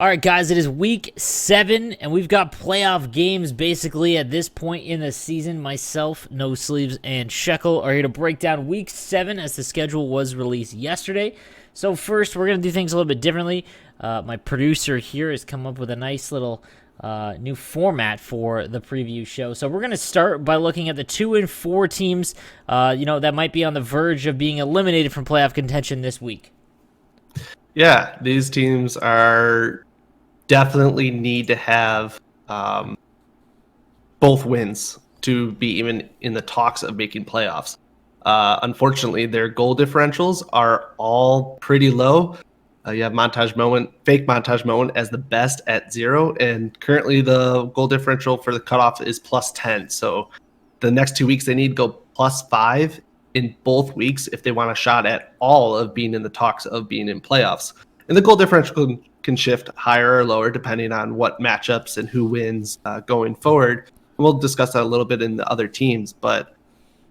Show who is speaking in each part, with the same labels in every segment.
Speaker 1: All right, guys, it is week 7, and we've got playoff games basically at this point in the season. Myself, No Sleeves, and Scheckel are here to break down week 7 as the schedule was released yesterday. So first, we're going to do things a little bit differently. My producer here has come up with a nice little new format for the preview show. So we're going to start by looking at the 2 and 4 teams, that might be on the verge of being eliminated from playoff contention this week.
Speaker 2: Yeah, these teams are definitely need to have both wins to be even in the talks of making playoffs. Unfortunately, their goal differentials are all pretty low. You have fake montage moment as the best at 0, and currently the goal differential for the cutoff is +10. So the next 2 weeks they need to go +5 in both weeks if they want a shot at all of being in the talks of being in playoffs. And the goal differential can shift higher or lower depending on what matchups and who wins going forward. And we'll discuss that a little bit in the other teams, but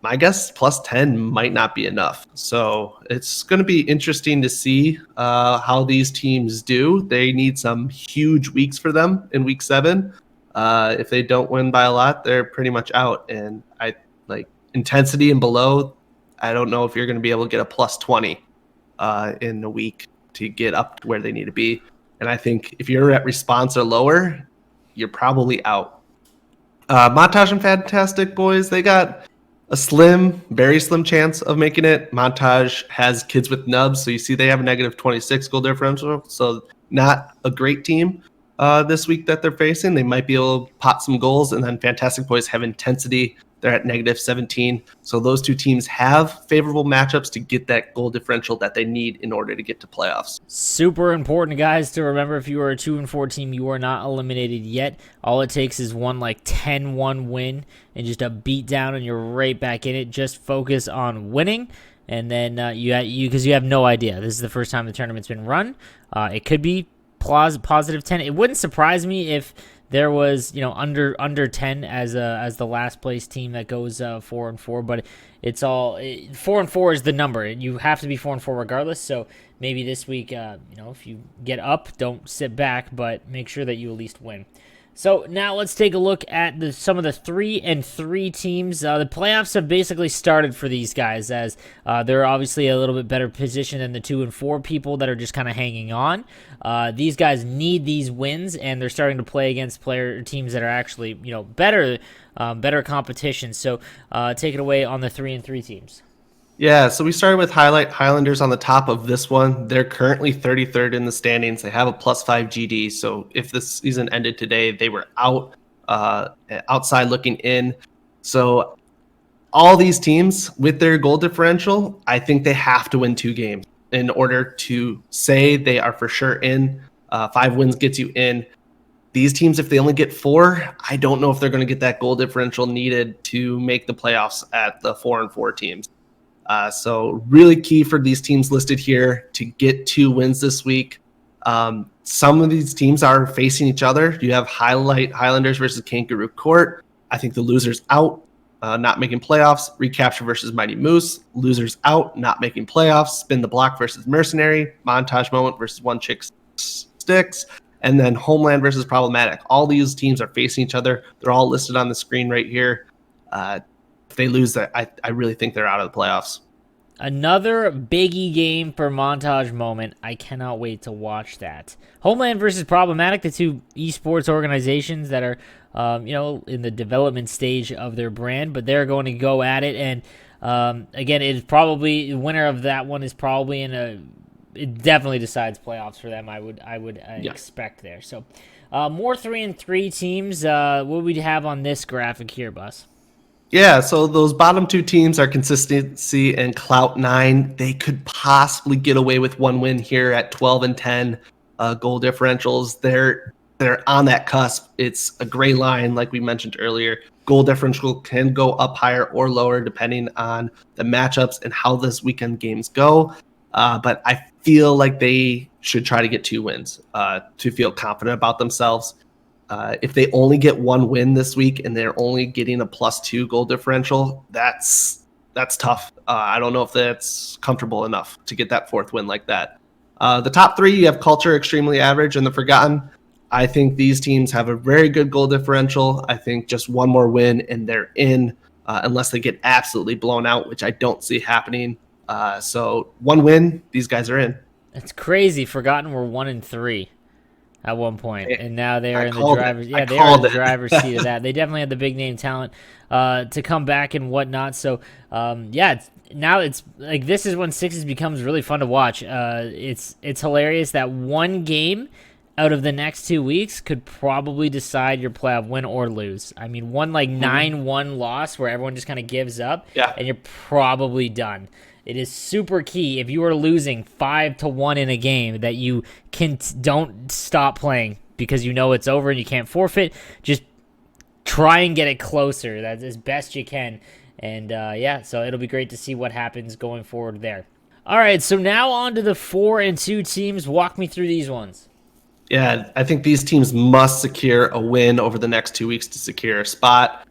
Speaker 2: my guess +10 might not be enough. So it's going to be interesting to see how these teams do. They need some huge weeks for them in week 7. If they don't win by a lot, they're pretty much out. And I like intensity and below. I don't know if you're going to be able to get a +20 in a week to get up to where they need to be. And I think if you're at response or lower, you're probably out. Montage and Fantastic Boys, they got a very slim chance of making it. Montage has kids with nubs, so you see they have a -26 goal differential, so not a great team this week that they're facing. They might be able to pot some goals, and then Fantastic Boys have intensity. They're at -17. So those two teams have favorable matchups to get that goal differential that they need in order to get to playoffs.
Speaker 1: Super important, guys, to remember. If you are a 2 and 4 team, you are not eliminated yet. All it takes is one 10-1 win and just a beat down, and you're right back in it. Just focus on winning, and then because you have no idea. This is the first time the tournament's been run. It could be positive 10. It wouldn't surprise me if there was under 10 as the last place team that goes 4 and 4, but it's all 4 and 4 is the number. You have to be 4 and 4 regardless. So maybe this week, if you get up, don't sit back, but make sure that you at least win. So now let's take a look at some of the 3 and 3 teams. The playoffs have basically started for these guys, as they're obviously a little bit better position than the 2 and 4 people that are just kind of hanging on. These guys need these wins, and they're starting to play against teams that are actually better competition. So take it away on the 3 and 3 teams.
Speaker 2: Yeah, so we started with Highlanders on the top of this one. They're currently 33rd in the standings. They have a +5 GD. So if this season ended today, they were outside looking in. So all these teams with their goal differential, I think they have to win 2 games in order to say they are for sure in. 5 wins gets you in. These teams, if they only get 4, I don't know if they're going to get that goal differential needed to make the playoffs at the 4 and 4 teams. So really key for these teams listed here to get 2 wins this week. Some of these teams are facing each other. You have Highlanders versus Kangaroo Court. I think the loser's out, not making playoffs. Recapture versus Mighty Moose. Losers out, not making playoffs. Spin the Block versus Mercenary. Montage Moment versus One Chick Sticks. And then Homeland versus Problematic. All these teams are facing each other. They're all listed on the screen right here. If they lose, I really think they're out of the playoffs.
Speaker 1: Another biggie game for Montage Moment. I cannot wait to watch that. Homeland versus Problematic, the 2 esports organizations that are, in the development stage of their brand, but they're going to go at it. And again, it is probably the winner of that one is probably it definitely decides playoffs for them. I would expect there. So more 3 and 3 teams. What would we have on this graphic here, Bus?
Speaker 2: Yeah, so those bottom 2 teams are Consistency and Clout 9. They could possibly get away with 1 win here at 12 and 10 goal differentials. They're on that cusp. It's a gray line, like we mentioned earlier. Goal differential can go up higher or lower depending on the matchups and how this weekend games go. But I feel like they should try to get 2 wins to feel confident about themselves. If they only get 1 win this week and they're only getting a +2 goal differential, that's tough. I don't know if that's comfortable enough to get that 4th win like that. The top three, you have Culture, Extremely Average, and the Forgotten. I think these teams have a very good goal differential. I think just one more win and they're in, unless they get absolutely blown out, which I don't see happening. So one win, these guys are in.
Speaker 1: It's crazy. Forgotten we're 1-3 at one point, and now they are
Speaker 2: I
Speaker 1: in the
Speaker 2: called it.
Speaker 1: driver's.
Speaker 2: I
Speaker 1: Yeah, they are in
Speaker 2: called
Speaker 1: the
Speaker 2: it.
Speaker 1: driver's seat of that. They definitely had the big name talent to come back and whatnot. So yeah, now it's like this is when sixes becomes really fun to watch. It's hilarious that one game out of the next 2 weeks could probably decide your playoff win or lose. I mean, one like 9-1 loss where everyone just kind of gives up,
Speaker 2: Yeah.
Speaker 1: and you're probably done. It is super key if you are losing 5-1 in a game that you don't stop playing because you know it's over and you can't forfeit. Just try and get it closer. That's as best you can. And yeah, so it'll be great to see what happens going forward there. All right, so now on to the 4-2 teams. Walk me through these ones.
Speaker 2: Yeah, I think these teams must secure a win over the next 2 weeks to secure a spot.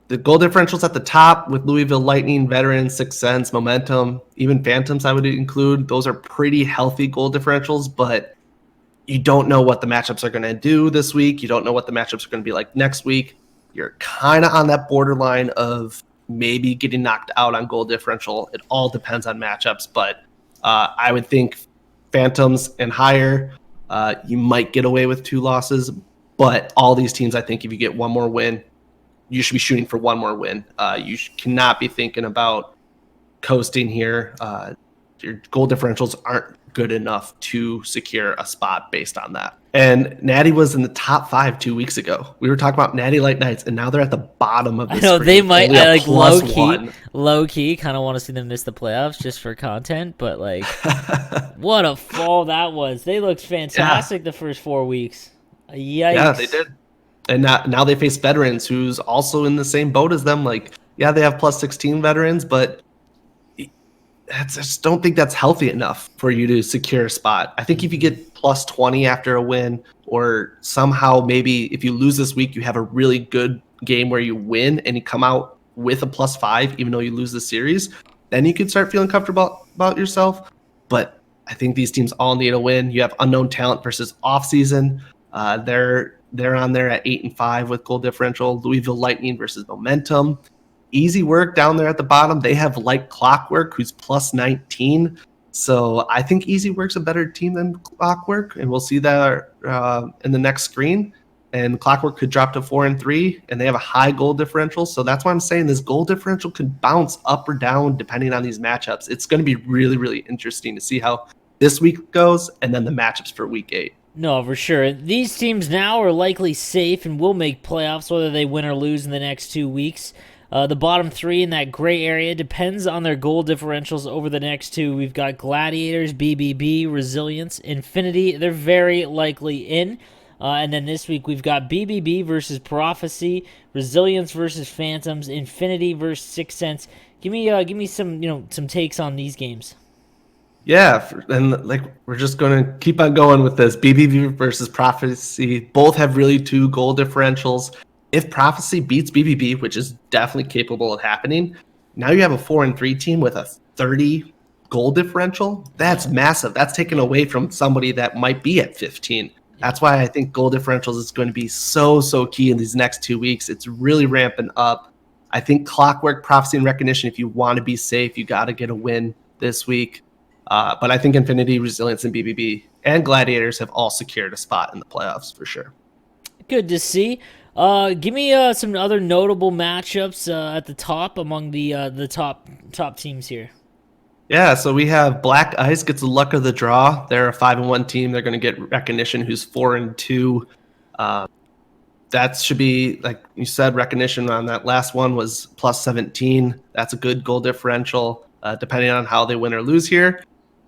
Speaker 2: The goal differentials at the top with Louisville Lightning, Veterans, Sixth Sense, Momentum, even Phantoms I would include. Those are pretty healthy goal differentials, but you don't know what the matchups are going to do this week. You don't know what the matchups are going to be like next week. You're kind of on that borderline of maybe getting knocked out on goal differential. It all depends on matchups, but I would think Phantoms and higher, you might get away with 2 losses, but all these teams, I think if you get one more win, you should be shooting for one more win. You cannot be thinking about coasting here. Your goal differentials aren't good enough to secure a spot based on that. And Natty was in the top 5 2 weeks ago. We were talking about Natty Light Nights, and now they're at the bottom of this.
Speaker 1: I know they might.
Speaker 2: Only a
Speaker 1: I like
Speaker 2: +1.
Speaker 1: low key. Kind of want to see them miss the playoffs just for content, but like, what a fall that was. They looked fantastic the first 4 weeks. Yikes.
Speaker 2: Yeah, they did. And now they face Veterans, who's also in the same boat as them. Like, yeah, they have +16 veterans, but I just don't think that's healthy enough for you to secure a spot. I think if you get +20 after a win, or somehow maybe if you lose this week, you have a really good game where you win and you come out with a +5, even though you lose the series, then you could start feeling comfortable about yourself. But I think these teams all need a win. You have unknown talent versus offseason. They're on there at 8-5 with goal differential. Louisville Lightning versus Momentum. Easy work down there at the bottom. They have like Clockwork, who's +19. So I think Easy Work's a better team than Clockwork, and we'll see that in the next screen. And Clockwork could drop to 4-3, and they have a high goal differential. So that's why I'm saying this goal differential could bounce up or down depending on these matchups. It's going to be really, really interesting to see how this week goes, and then the matchups for week 8.
Speaker 1: No, for sure. These teams now are likely safe and will make playoffs whether they win or lose in the next 2 weeks. The bottom 3 in that gray area depends on their goal differentials over the next 2. We've got Gladiators, BBB, Resilience, Infinity. They're very likely in. And then this week we've got BBB versus Prophecy, Resilience versus Phantoms, Infinity versus Sixth Sense. Give me some some takes on these games.
Speaker 2: Yeah, and like we're just going to keep on going with this. BBB versus Prophecy both have really 2 goal differentials. If Prophecy beats BBB, which is definitely capable of happening, now you have a 4-3 team with a 30 goal differential. That's massive. That's taken away from somebody that might be at 15. That's why I think goal differentials is going to be so key in these next 2 weeks. It's really ramping up. I think Clockwork, Prophecy, and Recognition, if you want to be safe, you got to get a win this week. But I think Infinity, Resilience, and BBB and Gladiators have all secured a spot in the playoffs for sure.
Speaker 1: Good to see. Give me some other notable matchups at the top among the top teams here.
Speaker 2: Yeah, so we have Black Ice gets the luck of the draw. They're a 5-1 team. They're going to get Recognition, who's 4-2. That should be, like you said, Recognition on that last one was +17. That's a good goal differential. Depending on how they win or lose here,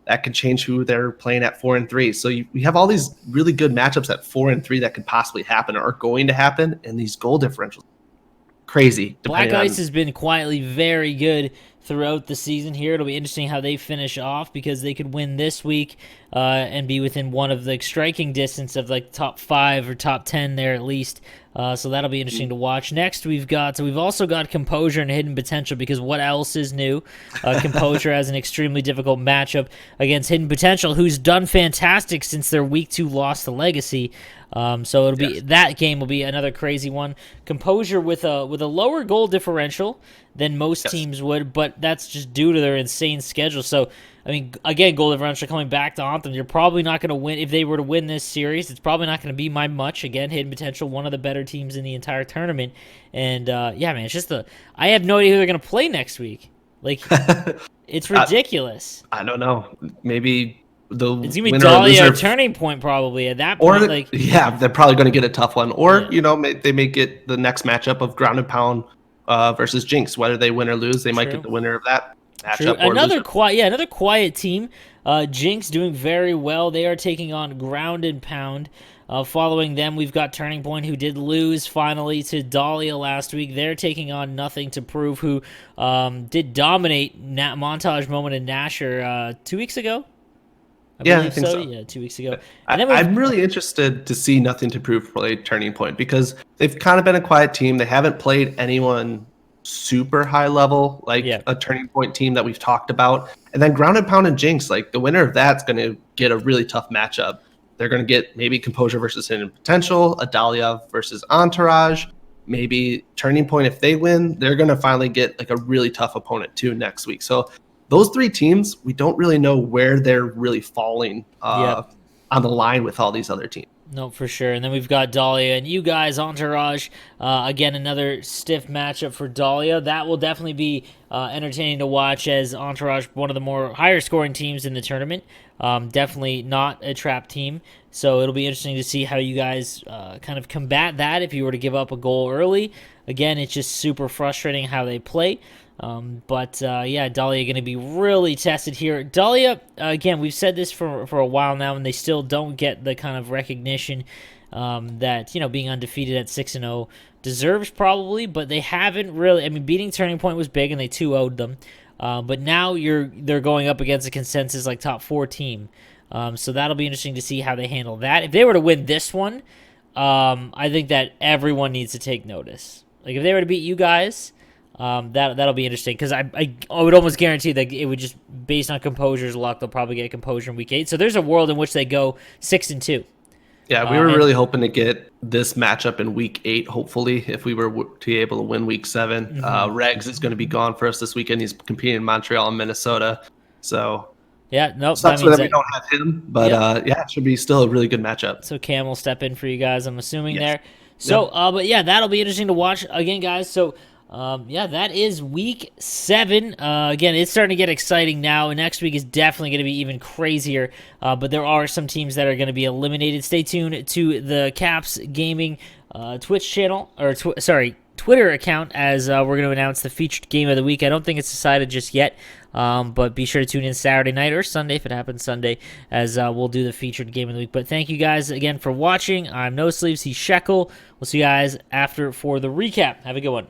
Speaker 2: that could change who they're playing at 4-3. So we have all these really good matchups at 4-3 that could possibly happen or are going to happen, and these goal differentials, crazy.
Speaker 1: Black Ice has been quietly very good throughout the season here. It'll be interesting how they finish off because they could win this week and be within one of the striking distance of like top 5 or top 10 there at least. So that'll be interesting to watch. Next, we've also got Composure and Hidden Potential, because what else is new? Composure has an extremely difficult matchup against Hidden Potential, who's done fantastic since their Week 2 loss to Legacy. So it'll be that game will be another crazy one. Composure with a lower goal differential than most teams would, but that's just due to their insane schedule. So I mean, again, goal differential coming back to haunt them. You're probably not going to win. If they were to win this series, it's probably not going to be by much. Again, Hidden Potential, one of the better teams in the entire tournament. And, yeah, man, it's just I have no idea who they're going to play next week. Like, it's ridiculous.
Speaker 2: I don't know. Maybe
Speaker 1: it's going to be Dahlia or Turning Point probably at that point.
Speaker 2: Yeah, they're probably going to get a tough one. Or, they may get the next matchup of Ground and Pound versus Jinx. Whether they win or lose, they might get the winner of that matchup.
Speaker 1: Another quiet team. Jinx doing very well. They are taking on Ground and Pound. Following them, we've got Turning Point, who did lose finally to Dahlia last week. They're taking on Nothing to Prove, who did dominate Montage Moment and Nasher 2 weeks ago.
Speaker 2: I think so.
Speaker 1: Yeah, 2 weeks ago.
Speaker 2: I'm really interested to see Nothing to Prove play Turning Point, because they've kind of been a quiet team. They haven't played anyone super high level like a Turning Point team that we've talked about. And then Ground and Pound and Jinx, like the winner of that's going to get a really tough matchup. They're going to get maybe Composure versus Hidden Potential, Adalia versus Entourage, maybe Turning Point. If they win, they're going to finally get like a really tough opponent too next week. So those three teams, we don't really know where they're really falling on the line with all these other teams.
Speaker 1: No, for sure. And then we've got Dahlia and you guys, Entourage. Again, another stiff matchup for Dahlia. That will definitely be entertaining to watch, as Entourage, one of the more higher scoring teams in the tournament. Definitely not a trap team. So it'll be interesting to see how you guys kind of combat that if you were to give up a goal early. Again, it's just super frustrating how they play. Yeah, Dahlia going to be really tested here. Dahlia, again, we've said this for a while now, and they still don't get the kind of recognition that, being undefeated at 6-0 deserves probably, but they haven't really. I mean, beating Turning Point was big, and they 2-0'd them. But now they're going up against a consensus like top 4 team. So that'll be interesting to see how they handle that. If they were to win this one, I think that everyone needs to take notice. Like, if they were to beat you guys, that'll be interesting, because I would almost guarantee that it would just, based on Composure's luck, they'll probably get Composure in week 8. So there's a world in which they go 6-2.
Speaker 2: Yeah, we were really hoping to get this matchup in week 8, hopefully, if we were to be able to win week 7. Regs is going to be gone for us this weekend. He's competing in Montreal and Minnesota. So
Speaker 1: yeah, nope.
Speaker 2: Sucks that we don't have him, but it should be still a really good matchup.
Speaker 1: So Cam will step in for you guys, I'm assuming there. So, but yeah, that'll be interesting to watch again, guys. So, that is week 7. Again, it's starting to get exciting now. Next week is definitely going to be even crazier. But there are some teams that are going to be eliminated. Stay tuned to the Caps Gaming Twitch channel, or Twitter account, as we're going to announce the featured game of the week. I don't think it's decided just yet, but be sure to tune in Saturday night or Sunday, if it happens Sunday, as we'll do the featured game of the week. But thank you guys again for watching. I'm No Sleeves, he's Scheckel. We'll see you guys after for the recap. Have a good one.